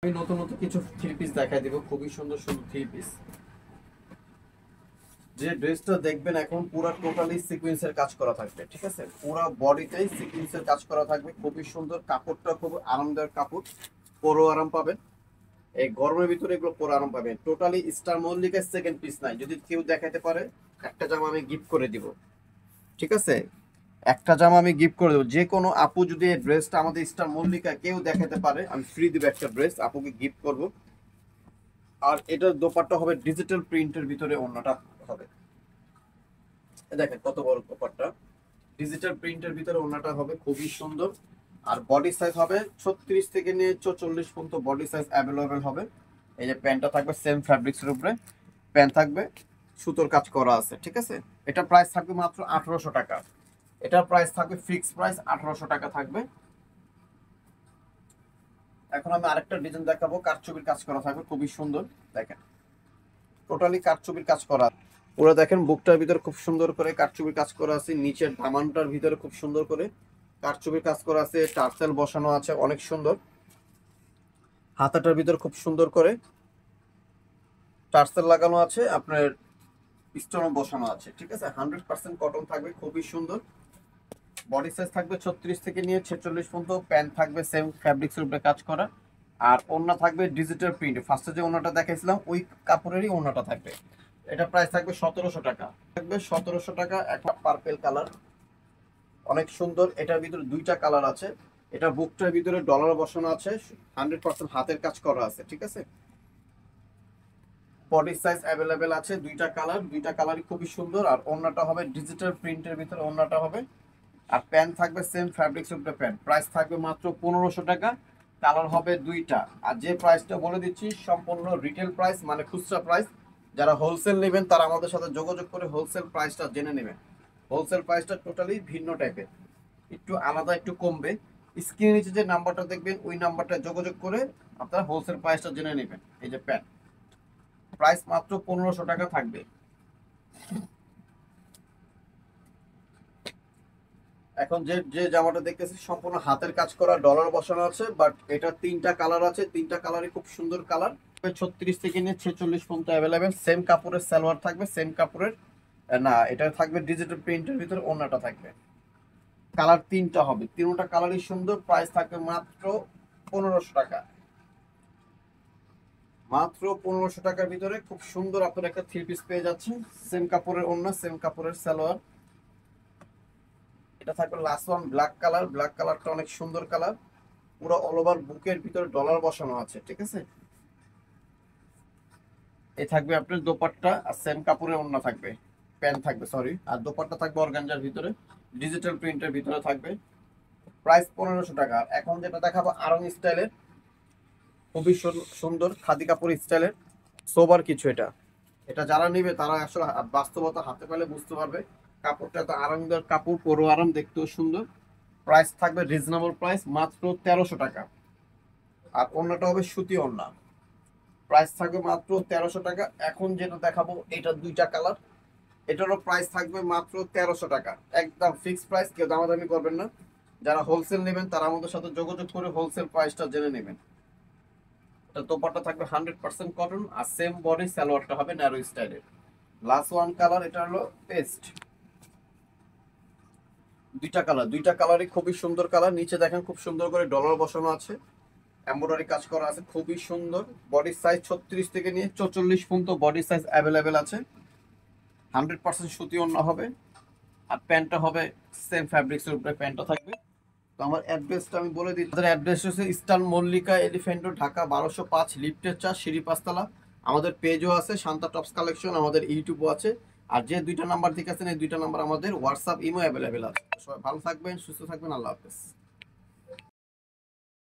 আমি নতুন নতুন কিছু থ্রি পিস দেখাই দিব, খুবই সুন্দর সুন্দর থ্রি পিস। যে ড্রেসটা দেখবেন এখন পুরো টোটালি সিকোয়েন্সের কাজ করা থাকবে, ঠিক আছে? পুরো বডিতেই সিকোয়েন্সের কাজ করা থাকবে, খুবই সুন্দর। কাপড়টা খুব আরামদায়ক কাপড়, পরও আরাম পাবেন। এই গরমের ভিতরে এগুলো পরে আরাম পাবেন। টোটালি স্টার মল্লিকের সেকেন্ড পিস নাই, যদি কেউ দেখাতে পারে একটা জামা আমি গিফট করে দিব, ঠিক আছে? একটা জামা আমি গিফট করে দেবো। যে কোনো আপু যদি এই ড্রেসটা আমাদের স্টার মল্লিকা কেউ দেখাতে পারে, আমি ফ্রি দিব একটা ড্রেস, আপুকে গিফট করব। আর এটার দোপাট্টা হবে ডিজিটাল প্রিন্টের ভিতরে, অন্যটা হবে, দেখেন কত বড় দোপাট্টা, ডিজিটাল প্রিন্টের ভিতরে অন্যটা হবে, খুবই সুন্দর। আর বডি সাইজ হবে 36 থেকে নিয়ে 44 পর্যন্ত বডি সাইজ অ্যাভেলেবেল হবে। এই যে প্যান্টটা থাকবে সেম ফ্যাব্রিক্সের উপরে, প্যান্ট থাকবে সুতোর কাজ করা আছে, ঠিক আছে? এটা প্রাইস থাকবে মাত্র 1800 টাকা। এটার প্রাইস থাকবে ফিক্স প্রাইস 1800 টাকা থাকবে। এখন আমি আরেকটা ডিজাইন দেখাবো, কারচুপির কাজ করা থাকবে, খুবই সুন্দর। দেখেন টোটালি কারচুপির কাজ করা, পুরো দেখেন বুকটার ভিতরে খুব সুন্দর করে কারচুপির কাজ করা আছে, নিচের দামানটার ভিতরে খুব সুন্দর করে কারচুপির কাজ করা আছে, টার্সেল বসানো আছে অনেক সুন্দর। হাতাটার ভিতরে খুব সুন্দর করে টার্সেল লাগানো আছে, আপনার স্টোনও বসানো আছে, ঠিক আছে? 100% কটন থাকবে, খুবই সুন্দর। বডি সাইজ থাকবে 36 থেকে নিয়ে 46 পর্যন্ত, প্যান্ট থাকবে সেম ফ্যাব্রিক্সের উপরে কাজ করা। আর ওড়না থাকবে ডিজিটাল প্রিন্ট, ফার্স্টে যে ওড়নাটা দেখাইছিলাম ওই কাপড়েরই ওড়নাটা থাকবে। এটা প্রাইস থাকবে 1700 টাকা, থাকবে 1700 টাকা। একটা পার্পেল কালার, অনেক সুন্দর। এটার ভিতরে দুইটা কালার আছে। এটা বুকটার ভিতরে ডলার বসানো আছে, 100% হাতের কাজ করা আছে, ঠিক আছে? বডি সাইজ অ্যাভেলেবেল আছে, দুইটা কালার, দুইটা কালারই খুবই সুন্দর। আর ওড়নাটা হবে ডিজিটাল প্রিন্টের ভিতরে, ওড়নাটা হবে। আর প্যান্ট থাকবে সেম ফ্যাব্রিক্স উপরে প্যান্ট, প্রাইস থাকবে মাত্র 1500 টাকা। কালার হবে দুইটা। আর যে প্রাইসটা বলে দিচ্ছি সম্পূর্ণ রিটেল প্রাইস, মানে খুচরা প্রাইস। যারা হোলসেল নেবেন তারা আমাদের সাথে যোগাযোগ করে হোলসেল প্রাইসটা জেনে নেবেন। হোলসেল প্রাইসটা টোটালি ভিন্ন টাইপের, একটু আলাদা, একটু কমবে। স্ক্রিনের নিচে যে নাম্বারটা দেখবেন ওই নাম্বারটা যোগাযোগ করে আপনারা হোলসেল প্রাইসটা জেনে নেবেন। এই যে প্যান্ট, প্রাইস মাত্র 1500 টাকা থাকবে। এখন যে যে জামাটা দেখতেছি সম্পূর্ণ হাতের কাজ করা, ডলার বসানো আছে, বাট এটা তিনটা কালার আছে, তিনটা কালারই খুব সুন্দর কালার। 36 থেকে নিয়ে 46 পর্যন্ত অ্যাভেলেবেল। সেম কাপড়ের সালোয়ার থাকবে, সেম কাপড়ের না, এটা থাকবে ডিজিটাল প্রিন্টের ভিতরে, ওড়নাটা থাকবে। কালার তিনটা হবে, তিনটা কালারই সুন্দর। প্রাইস থাকবে মাত্র 1500 টাকা, মাত্র 1500 টাকার ভিতরে খুব সুন্দর আপনার একটা থ্রি পিস পেয়ে যাচ্ছেন। সেম কাপড়ের ওড়না, সেম কাপড়ের সালোয়ার। এটা থাকবে last one black colour, black কালারটা অনেক সুন্দর কালার। পুরো অল ওভার বুকের ভিতরে ডলার বসানো আছে, ঠিক আছে? এই থাকবে আপনার দোপাট্টা, আর সেম কাপড়ের ওড়না থাকবে, প্যান্ট থাকবে সরি। আর দোপাট্টা থাকবে অর্গানজার ভিতরে, ডিজিটাল প্রিন্টের ভিতরে থাকবে। প্রাইস 1500 টাকা। এখন যেটা দেখাবো আরং স্টাইলের, খুবই সুন্দর খাদি কাপড় স্টাইলের, সোবার কিছু। এটা এটা যারা নিবে তারা আসলে বাস্তবতা হাতে পেলে বুঝতে পারবে। কাপড়টা তো আরামদায়ক কাপড়, পরো আরাম, দেখতেও সুন্দর। প্রাইস থাকবে রিজনেবল প্রাইস, মাত্র 1300 টাকা। আর ওড়নাটা হবে সুতি ওড়না, প্রাইস থাকবে মাত্র 1300 টাকা। এখন যেটা দেখাবো এটা দুইটা কালার, এটারও প্রাইস থাকবে মাত্র 1300 টাকা, একদম ফিক্সড প্রাইস, কেউ দামাদামি করবেন না। যারা হোলসেল নেবেন তারা আমাদের সাথে যোগাযোগ করে হোলসেল প্রাইসটা জেনে নেবেন। এটা দোপাট্টা থাকবে 100% কটন, আর সেম বডি, সালোয়ারটা হবে ন্যারো স্টাইলের। লাস্ট ওয়ান কালার, এটা হলো পেস্ট। দুইটা কালার, দুইটা কালারই খুবই সুন্দর কালার। নিচে দেখেন খুব সুন্দর করে ডলার বসানো আছে, এমব্রয়ডারি কাজ করা আছে, খুবই সুন্দর। বডি সাইজ 36 থেকে নিয়ে 44 পর্যন্ত বডি সাইজ অ্যাভেলেবেল আছে। 100% সুতি ওড়না হবে। আর প্যান্টটা হবে সেম ফ্যাব্রিক্সের উপরে, প্যান্টটা থাকবে। তো আমার অ্যাড্রেসটা আমি বলে দিই, আমাদের অ্যাড্রেস হচ্ছে eastern Mallika elephant road, Dhaka 1205, লিফটের 4, সিঁড়ি 5 তলা। আমাদের পেজও আছে শান্তা টপস কালেকশন, আমাদের ইউটিউবও আছে। আর যে দুইটা নাম্বার ঠিক আছেন এই দুইটা নাম্বার আমাদের হোয়াটসঅ্যাপ ইমো অ্যাভেলেবেল আছে। সবাই ভালো থাকবেন, সুস্থ থাকবেন, আল্লাহ হাফেজ।